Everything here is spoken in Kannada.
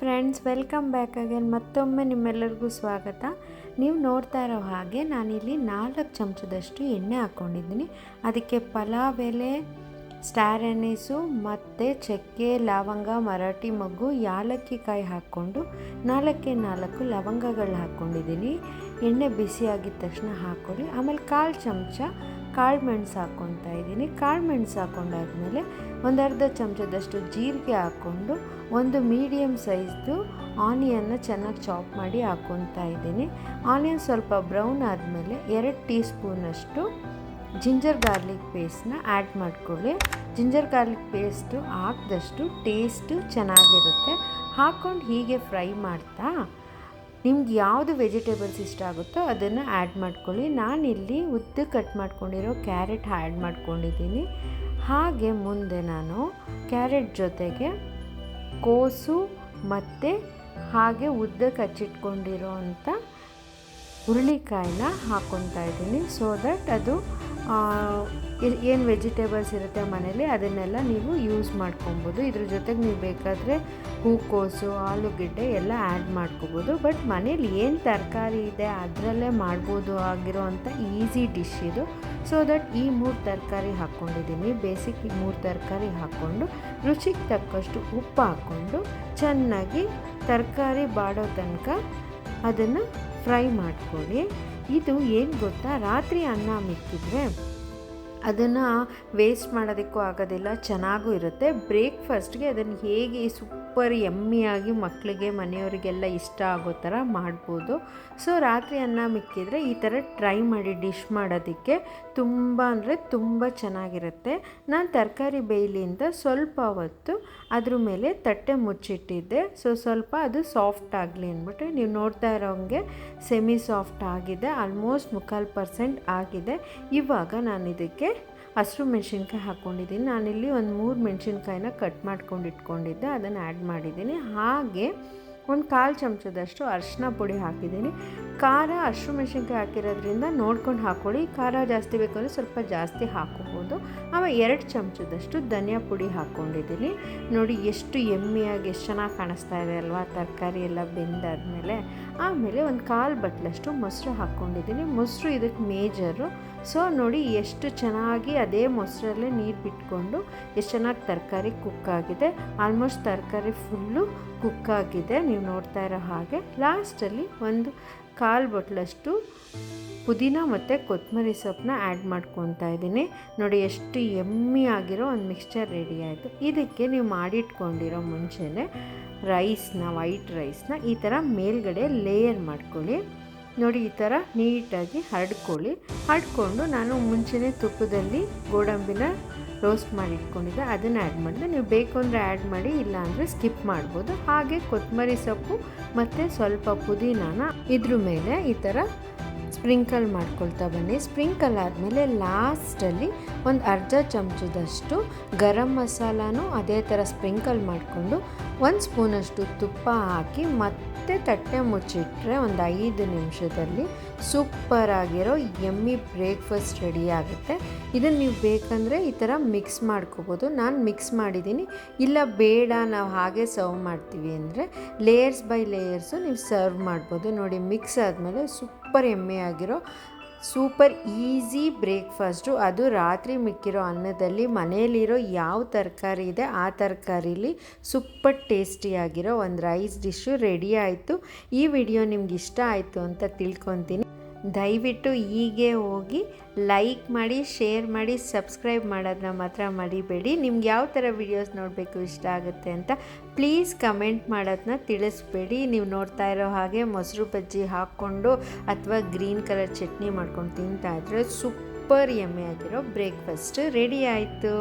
Friends, welcome back again. ಮತ್ತೊಮ್ಮೆ ನಿಮ್ಮೆಲ್ಲರಿಗೂ ಸ್ವಾಗತ. ನೀವು ನೋಡ್ತಾ ಇರೋ ಹಾಗೆ ನಾನಿಲ್ಲಿ 4 ಚಮಚದಷ್ಟು ಎಣ್ಣೆ ಹಾಕ್ಕೊಂಡಿದ್ದೀನಿ. ಅದಕ್ಕೆ ಪಲಾವ್ ಎಲೆ, ಸ್ಟಾರ್ ಎನೀಸು ಮತ್ತು ಚಕ್ಕೆ, ಲವಂಗ, ಮರಾಠಿ ಮೊಗ್ಗು, ಯಾಲಕ್ಕಿ ಕಾಯಿ ಹಾಕ್ಕೊಂಡು 4 ಲವಂಗಗಳು ಹಾಕ್ಕೊಂಡಿದ್ದೀನಿ. ಎಣ್ಣೆ ಬಿಸಿ ಆಗಿದ ತಕ್ಷಣ ಹಾಕ್ಕೊಳ್ಳಿ. ಆಮೇಲೆ 1/4 ಚಮಚ ಕಾಳು ಮೆಣಸು ಹಾಕ್ಕೊತಾ ಇದ್ದೀನಿ. ಕಾಳು ಮೆಣಸು ಹಾಕ್ಕೊಂಡಾದ್ಮೇಲೆ 1/2 ಚಮಚದಷ್ಟು ಜೀರಿಗೆ ಹಾಕ್ಕೊಂಡು ಒಂದು ಮೀಡಿಯಮ್ ಸೈಜ್ದು ಆನಿಯನ್ನ ಚೆನ್ನಾಗಿ ಚಾಪ್ ಮಾಡಿ ಹಾಕ್ಕೊತಾ ಇದ್ದೀನಿ. ಆನಿಯನ್ ಸ್ವಲ್ಪ ಬ್ರೌನ್ ಆದಮೇಲೆ 2 ಟೀ ಸ್ಪೂನಷ್ಟು ಜಿಂಜರ್ ಗಾರ್ಲಿಕ್ ಪೇಸ್ಟ್ನ ಆ್ಯಡ್ ಮಾಡ್ಕೊಳ್ಳಿ. ಜಿಂಜರ್ ಗಾರ್ಲಿಕ್ ಪೇಸ್ಟು ಹಾಕಿದಷ್ಟು ಟೇಸ್ಟು ಚೆನ್ನಾಗಿರುತ್ತೆ. ಹಾಕ್ಕೊಂಡು ಹೀಗೆ ಫ್ರೈ ಮಾಡ್ತಾ ನಿಮ್ಗೆ ಯಾವುದು ವೆಜಿಟೇಬಲ್ಸ್ ಇಷ್ಟ ಆಗುತ್ತೋ ಅದನ್ನು ಆ್ಯಡ್ ಮಾಡ್ಕೊಳ್ಳಿ. ನಾನಿಲ್ಲಿ ಉದ್ದ ಕಟ್ ಮಾಡ್ಕೊಂಡಿರೋ ಕ್ಯಾರೆಟ್ ಆ್ಯಡ್ ಮಾಡ್ಕೊಂಡಿದ್ದೀನಿ. ಹಾಗೆ ಮುಂದೆ ನಾನು ಕ್ಯಾರೆಟ್ ಜೊತೆಗೆ ಕೋಸು ಮತ್ತು ಹಾಗೆ ಉದ್ದಕ್ಕೆ ಹಚ್ಚಿಟ್ಕೊಂಡಿರೋ ಅಂಥ ಹುರುಳಿಕಾಯಿನ ಹಾಕ್ಕೊತಾ ಇದ್ದೀನಿ. ಸೊ ದಟ್ ಅದು ಏನು ವೆಜಿಟೇಬಲ್ಸ್ ಇರುತ್ತೆ ಮನೇಲಿ ಅದನ್ನೆಲ್ಲ ನೀವು ಯೂಸ್ ಮಾಡ್ಕೊಬೋದು. ಇದ್ರ ಜೊತೆಗೆ ನೀವು ಬೇಕಾದರೆ ಹೂಕೋಸು, ಆಲೂಗೆಡ್ಡೆ ಎಲ್ಲ ಆ್ಯಡ್ ಮಾಡ್ಕೊಬೋದು. ಬಟ್ ಮನೇಲಿ ಏನು ತರಕಾರಿ ಇದೆ ಅದರಲ್ಲೇ ಮಾಡ್ಬೋದು ಆಗಿರೋ ಅಂಥ ಈಸಿ ಡಿಶ್ ಇದು. ಸೊ ದಟ್ ಈ 3 ತರಕಾರಿ ಹಾಕ್ಕೊಂಡಿದ್ದೀನಿ. ಬೇಸಿಕ್ ಈ 3 ತರಕಾರಿ ಹಾಕ್ಕೊಂಡು ರುಚಿಗೆ ತಕ್ಕಷ್ಟು ಉಪ್ಪು ಹಾಕ್ಕೊಂಡು ಚೆನ್ನಾಗಿ ತರಕಾರಿ ಬಾಡೋ ತನಕ ಅದನ್ನು ಫ್ರೈ ಮಾಡ್ಕೊಳ್ಳಿ. ಇದು ಏನು ಗೊತ್ತಾ, ರಾತ್ರಿ ಅನ್ನ ಮಿಕ್ಕಿದ್ರೆ ಅದನ್ನು ವೇಸ್ಟ್ ಮಾಡೋದಕ್ಕೂ ಆಗೋದಿಲ್ಲ, ಚೆನ್ನಾಗೂ ಇರುತ್ತೆ. ಬ್ರೇಕ್ಫಾಸ್ಟ್ಗೆ ಅದನ್ನು ಹೇಗೆ ಸೂಪರ್ ಯಮ್ಮಿಯಾಗಿ ಮಕ್ಕಳಿಗೆ ಮನೆಯವರಿಗೆಲ್ಲ ಇಷ್ಟ ಆಗೋ ಥರ ಮಾಡ್ಬೋದು. ಸೊ ರಾತ್ರಿ ಅನ್ನ ಮಿಕ್ಕಿದ್ರೆ ಈ ಥರ ಟ್ರೈ ಮಾಡಿ ಡಿಶ್ ಮಾಡೋದಕ್ಕೆ ತುಂಬ ಅಂದರೆ ತುಂಬ ಚೆನ್ನಾಗಿರುತ್ತೆ. ನಾನು ತರಕಾರಿ ಬೇಯಲಿಂದ ಸ್ವಲ್ಪ ಹೊತ್ತು ಅದ್ರ ಮೇಲೆ ತಟ್ಟೆ ಮುಚ್ಚಿಟ್ಟಿದ್ದೆ. ಸೊ ಸ್ವಲ್ಪ ಅದು ಸಾಫ್ಟ್ ಆಗಲಿ ಅಂದ್ಬಿಟ್ಟು ನೀವು ನೋಡ್ತಾ ಇರೋಂಗೆ ಸೆಮಿ ಸಾಫ್ಟ್ ಆಗಿದೆ, ಆಲ್ಮೋಸ್ಟ್ 3/4% ಆಗಿದೆ. ಇವಾಗ ನಾನು ಇದಕ್ಕೆ ಹಸಿರು ಮೆಣಸಿನ್ಕಾಯಿ ಹಾಕ್ಕೊಂಡಿದ್ದೀನಿ. ನಾನಿಲ್ಲಿ ಒಂದು 3 ಮೆಣಸಿನ್ಕಾಯಿನ ಕಟ್ ಮಾಡ್ಕೊಂಡು ಇಟ್ಕೊಂಡಿದ್ದೆ, ಅದನ್ನು ಆ್ಯಡ್ ಮಾಡಿದ್ದೀನಿ. ಹಾಗೆ ಒಂದು 1/4 ಚಮಚದಷ್ಟು ಅರಿಶಿನ ಪುಡಿ ಹಾಕಿದ್ದೀನಿ. ಖಾರ ಹಸಿರು ಮೆಣಸಿನ್ಕಾಯಿ ಹಾಕಿರೋದ್ರಿಂದ ನೋಡ್ಕೊಂಡು ಹಾಕ್ಕೊಳ್ಳಿ. ಖಾರ ಜಾಸ್ತಿ ಬೇಕಂದರೆ ಸ್ವಲ್ಪ ಜಾಸ್ತಿ ಹಾಕ್ಕೋಬೋದು. ಆಮೇಲೆ 2 ಚಮಚದಷ್ಟು ಧನಿಯಾ ಪುಡಿ ಹಾಕ್ಕೊಂಡಿದ್ದೀನಿ. ನೋಡಿ ಎಷ್ಟು ಎಮ್ಮಿಯಾಗಿ ಎಷ್ಟು ಚೆನ್ನಾಗಿ ಕಾಣಿಸ್ತಾ ಇದೆ ಅಲ್ವಾ ತರಕಾರಿ ಎಲ್ಲ ಬೆಂದಾದಮೇಲೆ. ಆಮೇಲೆ ಒಂದು 1/4 ಬಟ್ಲಷ್ಟು ಮೊಸರು ಹಾಕ್ಕೊಂಡಿದ್ದೀನಿ. ಮೊಸರು ಇದಕ್ಕೆ ಮೇಜರು. ಸೊ ನೋಡಿ ಎಷ್ಟು ಚೆನ್ನಾಗಿ ಅದೇ ಮೊಸರಲ್ಲೇ ನೀರು ಬಿಟ್ಕೊಂಡು ಎಷ್ಟು ಚೆನ್ನಾಗಿ ತರಕಾರಿ ಕುಕ್ಕಾಗಿದೆ. ಆಲ್ಮೋಸ್ಟ್ ತರಕಾರಿ ಫುಲ್ಲು ಕುಕ್ಕಾಗಿದೆ, ನೀವು ನೋಡ್ತಾ ಇರೋ ಹಾಗೆ. ಲಾಸ್ಟಲ್ಲಿ ಒಂದು 1/4 ಬಟ್ಲಷ್ಟು ಪುದೀನ ಮತ್ತು ಕೊತ್ತಂಬರಿ ಸೊಪ್ಪನ್ನ ಆ್ಯಡ್ ಮಾಡ್ಕೊತಾ ಇದ್ದೀನಿ. ನೋಡಿ ಎಷ್ಟು ಎಮ್ಮಿ ಆಗಿರೋ ಒಂದು ಮಿಕ್ಸ್ಚರ್ ರೆಡಿ ಆಯಿತು. ಇದಕ್ಕೆ ನೀವು ಮಾಡಿಟ್ಕೊಂಡಿರೋ ಮುಂಚೆನೇ ವೈಟ್ ರೈಸ್ನ ಈ ಥರ ಮೇಲ್ಗಡೆ ಲೇಯರ್ ಮಾಡ್ಕೊಳ್ಳಿ. ನೋಡಿ ಈ ಥರ ನೀಟಾಗಿ ಹರಡ್ಕೊಂಡು ನಾನು ಮುಂಚೆನೇ ತುಪ್ಪದಲ್ಲಿ ಗೋಡಂಬಿನ ರೋಸ್ಟ್ ಮಾಡಿ ಇಟ್ಕೊಂಡಿದ್ದೆ, ಅದನ್ನು ಆ್ಯಡ್ ಮಾಡಿದೆ. ನೀವು ಬೇಕು ಅಂದರೆ ಆ್ಯಡ್ ಮಾಡಿ, ಇಲ್ಲ ಅಂದರೆ ಸ್ಕಿಪ್ ಮಾಡ್ಬೋದು. ಹಾಗೆ ಕೊತ್ತಂಬರಿ ಸೊಪ್ಪು ಮತ್ತು ಸ್ವಲ್ಪ ಪುದೀನಾನ ಇದ್ರ ಮೇಲೆ ಈ ಥರ ಸ್ಪ್ರಿಂಕಲ್ ಮಾಡ್ಕೊಳ್ತಾ ಬನ್ನಿ. ಸ್ಪ್ರಿಂಕಲ್ ಆದಮೇಲೆ ಲಾಸ್ಟಲ್ಲಿ ಒಂದು ಅರ್ಧ ಚಮಚದಷ್ಟು ಗರಂ ಮಸಾಲಾನು ಅದೇ ಥರ ಸ್ಪ್ರಿಂಕಲ್ ಮಾಡಿಕೊಂಡು 1 ಸ್ಪೂನಷ್ಟು ತುಪ್ಪ ಹಾಕಿ ಮತ್ತೆ ತಟ್ಟೆ ಮುಚ್ಚಿಟ್ರೆ ಒಂದು 5 ನಿಮಿಷದಲ್ಲಿ ಸೂಪರಾಗಿರೋ ಯಮ್ಮಿ ಬ್ರೇಕ್ಫಾಸ್ಟ್ ರೆಡಿ ಆಗುತ್ತೆ. ಇದನ್ನು ನೀವು ಬೇಕಂದರೆ ಈ ಥರ ಮಿಕ್ಸ್ ಮಾಡ್ಕೋಬೋದು. ನಾನು ಮಿಕ್ಸ್ ಮಾಡಿದ್ದೀನಿ. ಇಲ್ಲ ಬೇಡ ನಾವು ಹಾಗೆ ಸರ್ವ್ ಮಾಡ್ತೀವಿ ಅಂದರೆ ಲೇಯರ್ಸ್ ಬೈ ಲೇಯರ್ಸು ನೀವು ಸರ್ವ್ ಮಾಡ್ಬೋದು. ನೋಡಿ ಮಿಕ್ಸ್ ಆದಮೇಲೆ ಸೂಪರ್ ಎಮ್ಮೆ ಆಗಿರೋ ಸೂಪರ್ ಈಸಿ ಬ್ರೇಕ್ಫಾಸ್ಟು. ಅದು ರಾತ್ರಿ ಮಿಕ್ಕಿರೋ ಅನ್ನದಲ್ಲಿ ಮನೆಯಲ್ಲಿರೋ ಯಾವ ತರಕಾರಿ ಇದೆ ಆ ತರಕಾರಿಲಿ ಸೂಪರ್ ಟೇಸ್ಟಿಯಾಗಿರೋ ಒಂದು ರೈಸ್ ಡಿಶ್ಶು ರೆಡಿ ಆಯಿತು. ಈ ವಿಡಿಯೋ ನಿಮ್ಗೆ ಇಷ್ಟ ಆಯಿತು ಅಂತ ತಿಳ್ಕೊತೀನಿ. ದಯವಿಟ್ಟು ಹೀಗೆ ಹೋಗಿ ಲೈಕ್ ಮಾಡಿ, ಶೇರ್ ಮಾಡಿ, ಸಬ್ಸ್ಕ್ರೈಬ್ ಮಾಡೋದನ್ನ ಮಾತ್ರ ಮರಿಬೇಡಿ. ನಿಮ್ಗೆ ಯಾವ ಥರ ವಿಡಿಯೋಸ್ ನೋಡಬೇಕು ಇಷ್ಟ ಆಗುತ್ತೆ ಅಂತ ಪ್ಲೀಸ್ ಕಮೆಂಟ್ ಮಾಡೋದನ್ನ ತಿಳಿಸ್ಬೇಡಿ. ನೀವು ನೋಡ್ತಾ ಇರೋ ಹಾಗೆ ಮೊಸರು ಬಜ್ಜಿ ಹಾಕ್ಕೊಂಡು ಅಥವಾ ಗ್ರೀನ್ ಕಲರ್ ಚಟ್ನಿ ಮಾಡ್ಕೊಂಡು ತಿಂತಾ ಇದ್ರೆ ಸೂಪರ್ ಯಮ್ಮಿ ಆಗಿರೋ ಬ್ರೇಕ್ಫಾಸ್ಟ್ ರೆಡಿ ಆಯಿತು.